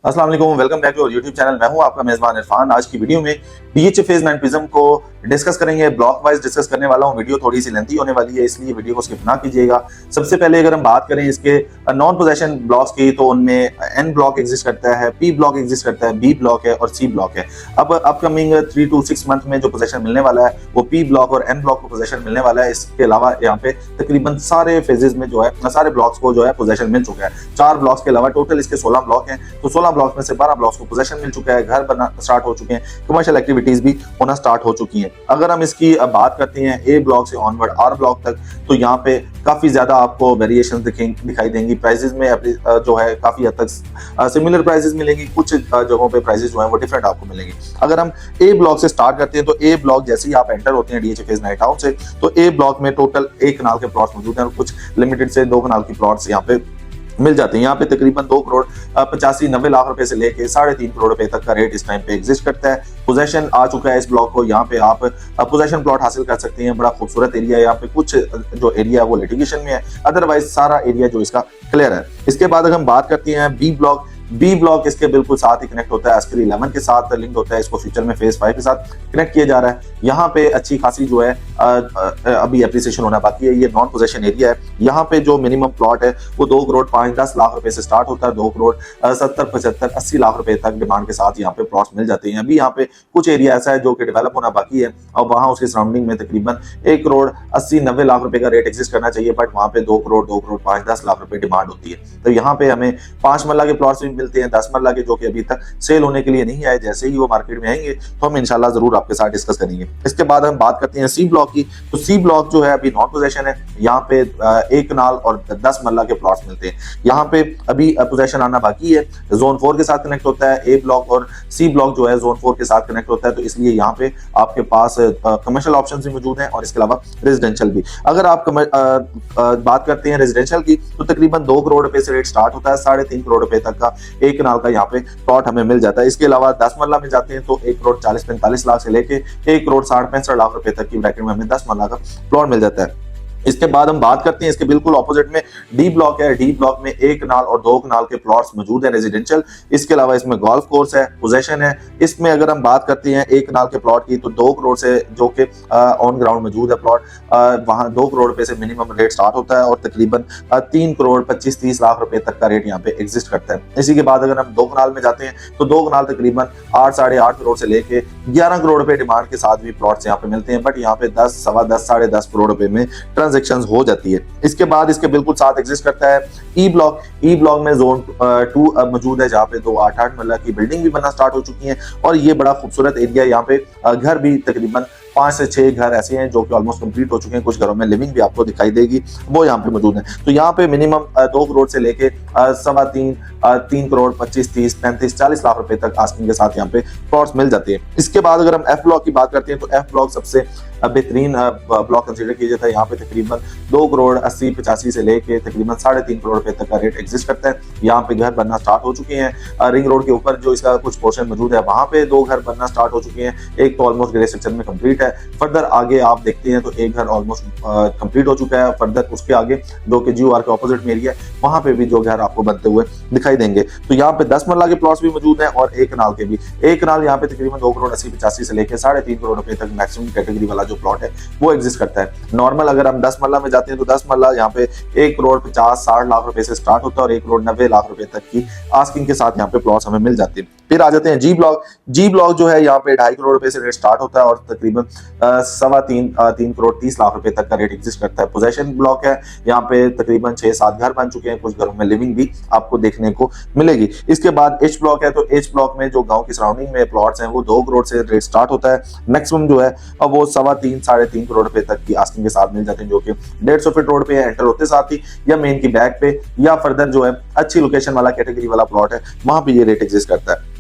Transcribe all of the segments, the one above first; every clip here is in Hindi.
अस्सलाम वालेकुम, welcome back to our YouTube channel. मैं हूं आपका मेजबान इरफान। आज की वीडियो में डीएच फेज 9 प्रिज्म को डिस्कस करेंगे। ब्लॉक वाइज डिस्कस करने वाला हूं। वीडियो थोड़ी सी लेंथी होने वाली है, इसलिए वीडियो को स्किप ना कीजिएगा। सबसे पहले अगर हम बात करें इसके नॉन पोजेशन ब्लॉक्स की, तो उनमें एन ब्लॉक एग्जिस्ट करता है, पी ब्लॉक एग्जिस्ट करता है, बी ब्लॉक है और सी ब्लॉक है। अब अपकमिंग 3 to 6 मंथ में जो पोजेशन मिलने वाला है वो पी ब्लॉक और एन ब्लॉक को पोजेशन मिलने वाला है। इसके अलावा यहाँ पे तकरीबन सारे फेजेस में जो है सारे ब्लॉक्स को जो है पोजेशन मिल चुका है। 4 ब्लॉक्स के अलावा टोटल इसके 16 ब्लॉक हैं, तो 16 ब्लॉक्स में से 12 ब्लॉक्स को पोजेशन मिल चुका है, घर बनना स्टार्ट हो चुके हैं, कमर्शियल एक्टिविटीज भी होना स्टार्ट हो चुकी हैं। अगर हम इसकी बात करते हैं ए ब्लॉक से ऑनवर्ड आर ब्लॉक तक, तो यहाँ पे काफी ज्यादा आपको वेरिएशन दिखाई देंगी। प्राइसेस में जो है काफी हद तक सिमिलर प्राइसेस मिलेंगी, कुछ जगहों पे प्राइसेस जो है वो डिफरेंट आपको मिलेंगी। अगर हम ए ब्लॉक से स्टार्ट करते हैं, तो ए ब्लॉक जैसे ही आप एंटर होते हैं डीएच फेज 9 टाउन से, तो ए ब्लॉक में टोटल 1 कनाल के प्लॉट्स मौजूद हैं और कुछ लिमिटेड से 2 कनाल की प्लॉट्स यहाँ पे मिल जाते हैं। यहाँ पे तकरीबन 2 करोड़ 85-90 लाख रुपए से लेके 3.5 करोड़ रुपए तक का रेट इस टाइम पे एग्जिस्ट करता है। पोजेशन आ चुका है इस ब्लॉक को, यहाँ पे आप पोजेशन प्लॉट हासिल कर सकते हैं। बड़ा खूबसूरत एरिया है, यहाँ पे कुछ जो एरिया है वो लिटिगेशन में है, अदरवाइज सारा एरिया जो इसका क्लियर है। इसके बाद अगर हम बात करते हैं बी ब्लॉक इसके बिल्कुल साथ ही कनेक्ट होता है, अस्कर 11 के साथ लिंक होता है। इसको फ्यूचर में फेज 5 के साथ कनेक्ट किया जा रहा है। यहाँ पे अच्छी खासी जो है अभी एप्रिसिएशन होना बाकी है। ये नॉन पोजेशन एरिया है। यहाँ पे जो मिनिमम प्लॉट है वो 2 करोड़ 5-10 लाख रुपए से स्टार्ट होता है। 2 करोड़ 70-75-80 लाख रुपए तक डिमांड के साथ यहाँ पे प्लॉट्स मिल जाते हैं। अभी यहाँ पे कुछ एरिया ऐसा है जो कि डेवलप होना बाकी है और वहाँ उसके सराउंडिंग में तकरीबन 1 करोड़ 80-90 लाख रुपए का रेट एग्जिस्ट करना चाहिए, बट वहाँ पे 2 करोड़ 5-10 लाख रुपए डिमांड होती है। तो यहाँ पे हमें 5 मरला के प्लॉट्स मिलते हैं, 10 मरला के, जो कि अभी तक सेल होने के लिए नहीं आए। जैसे ही वो मार्केट में आएंगे तो हम इंशाल्लाह जरूर आपके साथ डिस्कस करेंगे। इसके बाद हम बात करते हैं सी ब्लॉक की। तो सी ब्लॉक जो है अभी नॉन पोजेशन है। यहाँ पे 1 कनाल और 10 मरला के प्लॉट्स मिलते हैं। यहाँ पे अभी पोजेशन आना बाकी है। जोन 4 के साथ कनेक्ट होता है ए ब्लॉक, और सी ब्लॉक जो है जोन 4 के साथ कनेक्ट होता है। तो इसलिए यहाँ पे आपके पास कमर्शियल ऑप्शन भी मौजूद हैं और इसके अलावा रेजिडेंशियल भी। अगर आप बात करते हैं रेजिडेंशियल की, तो तकरीबन 2 करोड़ रुपए से रेट स्टार्ट होता है। 3.5 करोड़ रुपए तक का 1 कनाल का यहाँ पे प्लॉट हमें मिल जाता है। इसके अलावा 10 मरला में जाते हैं तो 1 करोड़ 40-45 लाख से लेके 1 करोड़ 60-65 लाख रुपए तक की ब्रैकेट में हमें 10 मरला का प्लॉट मिल जाता है। इसके बाद हम बात करते हैं इसके बिल्कुल ऑपोजिट में डी ब्लॉक है। डी ब्लॉक में 1 कनाल और 2 कनाल के प्लॉट्स मौजूद है रेजिडेंशियल। इसके अलावा इसमें गोल्फ कोर्स है, पोजेशन है। इसमें अगर हम बात करते हैं 1 कनाल के प्लॉट की, तो 2 करोड़ से जो कि ऑन ग्राउंड मौजूद है प्लॉट, वहां 2 करोड़ रुपए से मिनिमम रेट स्टार्ट होता है और तकरीबन 3 करोड़ 25-30 लाख रुपए तक का रेट यहाँ पे एग्जिस्ट करता है। इसी के बाद अगर हम 2 कनाल में जाते हैं, तो 2 कनाल तकरीबन 8-8.5 करोड़ से लेके 11 करोड़ रुपए डिमांड के साथ भी प्लॉट्स यहाँ पे मिलते हैं, बट यहाँ पे 10, 10.25, 10.5 करोड़ रुपए में ट्रांजेक्शन हो जाती है। इसके बाद इसके बिल्कुल साथ एग्जिस्ट करता है ई ब्लॉक। ई ब्लॉक में जोन 2 मौजूद है, जहाँ पे 2 8-8 मरला की बिल्डिंग भी बनना स्टार्ट हो चुकी है और ये बड़ा खूबसूरत एरिया है। यहाँ पे घर भी तकरीबन 5 से 6 घर ऐसे हैं जो कि ऑलमोस्ट कंप्लीट हो चुके हैं। कुछ घरों में लिविंग भी आपको दिखाई देगी, वो यहाँ पे मौजूद है। तो यहाँ पे मिनिमम 2 करोड़ से लेके 3 करोड़ 25-30-35-40 लाख रुपए तक आस्किंग के साथ यहाँ पे प्लॉट्स मिल जाते हैं। इसके बाद अगर हम एफ ब्लॉक की बात करते हैं, तो एफ ब्लॉक सबसे बेहतरीन ब्लॉक कंसीडर किया जाता है। यहाँ पे तकरीबन 2 करोड़ 80-85 से लेके तकरीबन 3.5 करोड़ रुपए तक का रेट एग्जिस्ट करता है। यहाँ पे घर बनना स्टार्ट हो चुके हैं। रिंग रोड के ऊपर जो इसका कुछ पोर्शन मौजूद है, वहां पे 2 घर बनना स्टार्ट हो चुके हैं। एक तो ऑलमोस्ट ग्रे स्ट्रक्चर में कंप्लीट है। फर्दर आगे आप देखते हैं तो एक घर ऑलमोस्ट कंप्लीट हो चुका है। फर्दर उसके आगे जो कि जीओआर के ऑपोजिट में एरिया है, वहां पे भी जो घर आपको बनते हुए दिखाई देंगे। तो यहाँ पे 10 मरला के प्लॉट्स भी मौजूद हैं और 1 कनाल के भी। 1 कनाल यहाँ पे तकरीबन 2 करोड़ 80-85 से लेकर 3.5 करोड़ रुपए तक मैक्सिमम कैटेगरी वाला जो प्लॉट है वो एग्जिस्ट करता है। नॉर्मल अगर हम 10 मरला में जाते हैं, तो 10 मरला यहाँ पे 1 करोड़ 50-60 लाख रुपए से स्टार्ट होता है और 1 करोड़ 90 लाख रुपए तक की आस्किंग के साथ यहाँ पे प्लॉट्स हमें मिल जाते हैं। फिर आ जाते हैं जी ब्लॉक। जी ब्लॉक जो है यहाँ पे 2.5 करोड़ रुपए से रेट स्टार्ट होता है और तकरीबन 3 करोड़ 30 लाख रुपए तक का रेट एग्जिस्ट करता है। पोजेशन ब्लॉक है, यहाँ पे तकरीबन 6-7 घर बन चुके हैं। कुछ घरों में लिविंग भी आपको देखने को मिलेगी। इसके बाद एच ब्लॉक है। तो एच ब्लॉक में जो गांव की सराउंडिंग में प्लॉट्स हैं, वो 2 करोड़ से रेट स्टार्ट होता है। मैक्सिमम जो है अब वो 3.25-3.5 करोड़ रुपए तक की आस्किंग के साथ मिल जाते हैं, जो कि 150 फीट रोड पे एंटर होते साथ ही या मेन की बैक पे या फर्दर जो है अच्छी लोकेशन वाला कैटेगरी वाला प्लॉट है, वहां पे ये रेट एग्जिस्ट करता है।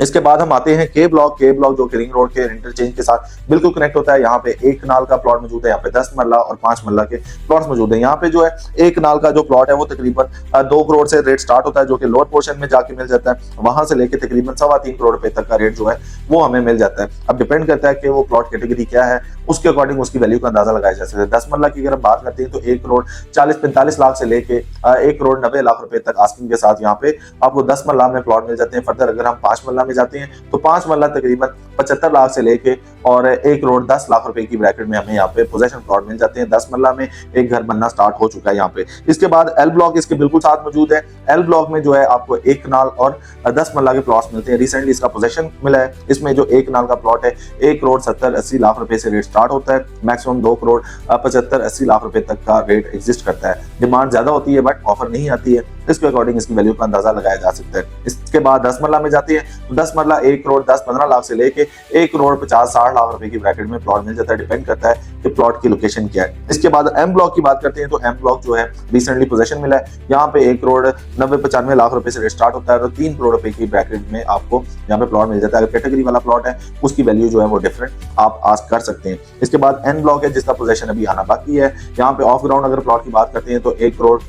इसके बाद हम आते हैं के ब्लॉक जो कि रिंग रोड के इंटरचेंज के साथ बिल्कुल कनेक्ट होता है। यहाँ पे एक कनाल का प्लॉट मौजूद है, यहाँ पे 10 मरला और 5 मरला के प्लॉट्स मौजूद है। यहाँ पे जो है एक कनाल का जो प्लॉट है वो तकरीबन 2 करोड़ से रेट स्टार्ट होता है, जो कि लोअर पोर्शन में जाके मिल जाता है। वहां से लेके तकरीबन 3.25 करोड़ रुपए तक का रेट जो है वो हमें मिल जाता है। अब डिपेंड करता है कि वो प्लॉट कैटेगरी क्या है, उसके अकॉर्डिंग उसकी वैल्यू का अंदाजा लगाया जा सकता है। 10 मरला की अगर हम बात करते हैं तो 1 करोड़ 40-45 लाख से लेके 1 करोड़ 90 लाख रुपए तक आस्किंग के साथ यहाँ पे आपको 10 मरला में प्लॉट मिल जाते हैं। फर्दर अगर हम 5 मरला में जाते हैं तो 5 मरला तकरीबन 75 लाख से लेके और 1 करोड़ 10 लाख रुपए की ब्रैकेट में हमें यहाँ पे पोजेशन प्लॉट मिल जाते हैं। 10 मरला में एक घर बनना स्टार्ट हो चुका है यहाँ पे। इसके बाद एल ब्लॉक इसके बिल्कुल साथ मौजूद है। एल ब्लॉक में जो है आपको 1 कनाल और 10 मरला के प्लॉट्स मिलते हैं। रिसेंटली इसका पोजेशन मिला है। इसमें जो 1 कनाल का प्लॉट है 1 करोड़ 70-80 लाख रुपए से रेट स्टार्ट होता है। मैक्सिमम 2 करोड़ 75-80 लाख रुपए तक का रेट एग्जिस्ट करता है। डिमांड ज्यादा होती है बट ऑफर नहीं आती है, इसके अकॉर्डिंग इसकी वैल्यू का अंदाजा लगाया जा सकता है। इसके बाद 10 मरला में जाती है तो 10 मरला 1 करोड़ 10-15 लाख से लेके 1 करोड़ 50-60 लाख रुपए की ब्रैकेट में प्लॉट मिल जाता है। डिपेंड करता है कि प्लॉट की लोकेशन क्या है। इसके बाद एम ब्लॉक की बात करते हैं तो एम ब्लॉक जो है रिसेंटली पोजीशन मिला है। यहाँ पे 1 करोड़ 90-95 लाख रुपए से स्टार्ट होता है और 3 करोड़ रुपए की ब्रैकेट में आपको यहाँ पे प्लॉट मिल जाता है। अगर कैटेगरी वाला प्लॉट है उसकी वैल्यू जो है वो डिफरेंट आप आस्क कर सकते हैं। इसके बाद एन ब्लॉक है जिसका पोजीशन अभी आना बाकी है। यहाँ पे ऑफ ग्राउंड अगर प्लॉट की बात करते हैं तो 1 करोड़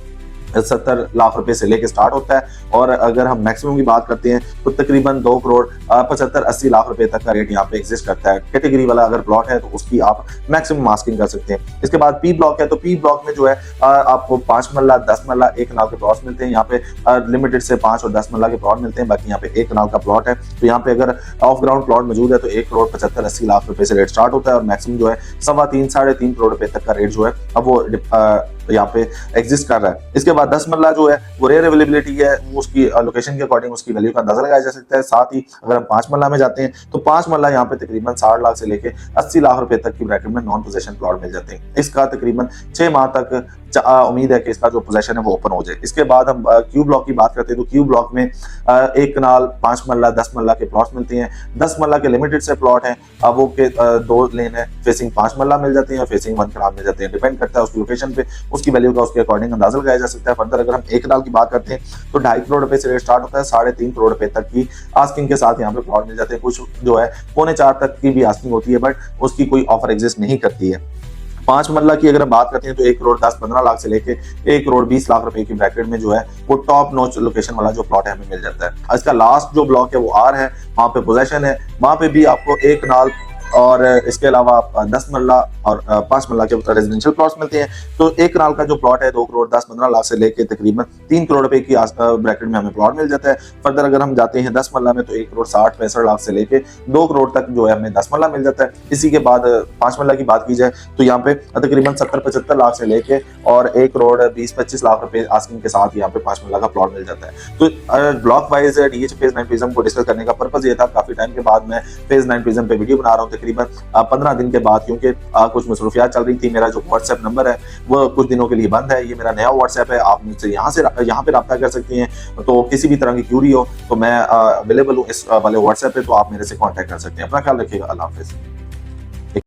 70 लाख रुपए से लेके स्टार्ट होता है और अगर हम मैक्सिमम की बात करते हैं तो तकरीबन 2 करोड़ 75-80 लाख रुपए तक का रेट यहाँ पे एग्जिस्ट करता है। कैटेगरी वाला अगर प्लॉट है तो उसकी आप मैक्सिमम मास्किंग कर सकते हैं। इसके बाद पी ब्लॉक है तो पी ब्लॉक में जो है आपको 5 मरला 10 मरला 1 कनाल के प्लॉट्स मिलते हैं। यहाँ पे लिमिटेड से 5 और 10 मरला के प्लॉट मिलते हैं। बाकी यहाँ पे 1 कनाल का प्लॉट है तो यहाँ पे अगर ऑफ ग्राउंड प्लॉट मौजूद है तो 1 करोड़ 75-80 लाख रुपए से रेट स्टार्ट होता है और मैक्सिमम जो है 3.25-3.5 करोड़ रुपए तक का रेट जो है अब वो यहाँ पे एग्जिस्ट कर रहा है। इसके बाद 10 मरला जो है वो रेयर अवेलेबिलिटी है, वो उसकी लोकेशन के अकॉर्डिंग उसकी वैल्यू का अंदाजा लगाया जा सकता है। साथ ही अगर हम 5 मरला में जाते हैं तो 5 मरला यहाँ पे तकरीबन 60 लाख से लेके 80 लाख रुपए तक की ब्रैकेट में नॉन पोजेशन प्लॉट मिल जाते हैं। इसका तकरीबन 6 माह तक उम्मीद है कि इसका जो पोजेशन है वो ओपन हो जाए। इसके बाद हम क्यू ब्लॉक की बात करते हैं तो क्यू ब्लॉक में 1 कनाल 5 मरला 10 मरला के प्लॉट्स मिलते हैं। 10 मरला के लिमिटेड से प्लॉट है, अब वो के 2 लेन है, फेसिंग 5 मरला मिल जाते हैं, फेसिंग 1 कनाल मिल जाते हैं। डिपेंड करता है उसकी लोकेशन पे, उसकी वैल्यू का उसके अकॉर्डिंग अंदाजा लगाया जा सकता है। फर्दर अगर हम 1 कनाल की बात करते हैं तो 2.5 करोड़ रुपए से रेट स्टार्ट होता है। 3.5 करोड़ रुपए तक की आस्किंग के साथ यहाँ पे प्लॉट मिल जाते हैं। कुछ जो है 3.25 तक की भी आस्किंग होती है बट उसकी कोई ऑफर एग्जिस्ट नहीं करती है। 5 मरला की अगर हम बात करते हैं तो 1 करोड़ 10-15 लाख से लेके 1 करोड़ 20 लाख रुपए की ब्रैकेट में जो है वो टॉप नॉच लोकेशन वाला जो प्लॉट है हमें मिल जाता है। इसका लास्ट जो ब्लॉक है वो आर है, वहां पे पोजेशन है, वहां पे भी आपको 1 कनाल और इसके अलावा 10 मरला और 5 मरला के रेजिडेंशियल प्लॉट्स मिलते हैं। तो 1 कनाल का जो प्लॉट है 2 करोड़ 10-15 लाख से लेके तकरीबन 3 करोड़ रुपए की ब्रैकेट में हमें प्लॉट मिल जाता है। फर्दर अगर हम जाते हैं 10 मरला में तो 1 करोड़ 60-65 लाख से लेके 2 करोड़ तक जो है हमें 10 मरला मिल जाता है। इसी के बाद 5 मरला की बात की जाए तो यहाँ पे तकरीबन 70-75 लाख से लेके और 1 करोड़ 20-25 लाख रुपए आस्किंग के साथ यहाँ पे 5 मरला का प्लॉट मिल जाता है। तो block wise DH phase 9 prism को डिस्कस करने का पर्पज ये था। काफी टाइम के बाद मैं फेज 9 प्रिज्म पे वीडियो बना रहा हूँ, तकरीबन 15 दिन के बाद, क्योंकि कुछ मसरूफियात चल रही थी। मेरा जो व्हाट्सएप नंबर है वो कुछ दिनों के लिए बंद है। ये मेरा नया व्हाट्सएप है, आप मुझसे यहाँ पे रब्ता कर सकती हैं। तो किसी भी तरह की क्यूरी हो तो मैं अवेलेबल हूँ इस वाले व्हाट्सएप पे, तो आप मेरे से कांटेक्ट कर सकते हैं। अपना ख्याल रखिएगा। अल्लाह हाफिज़।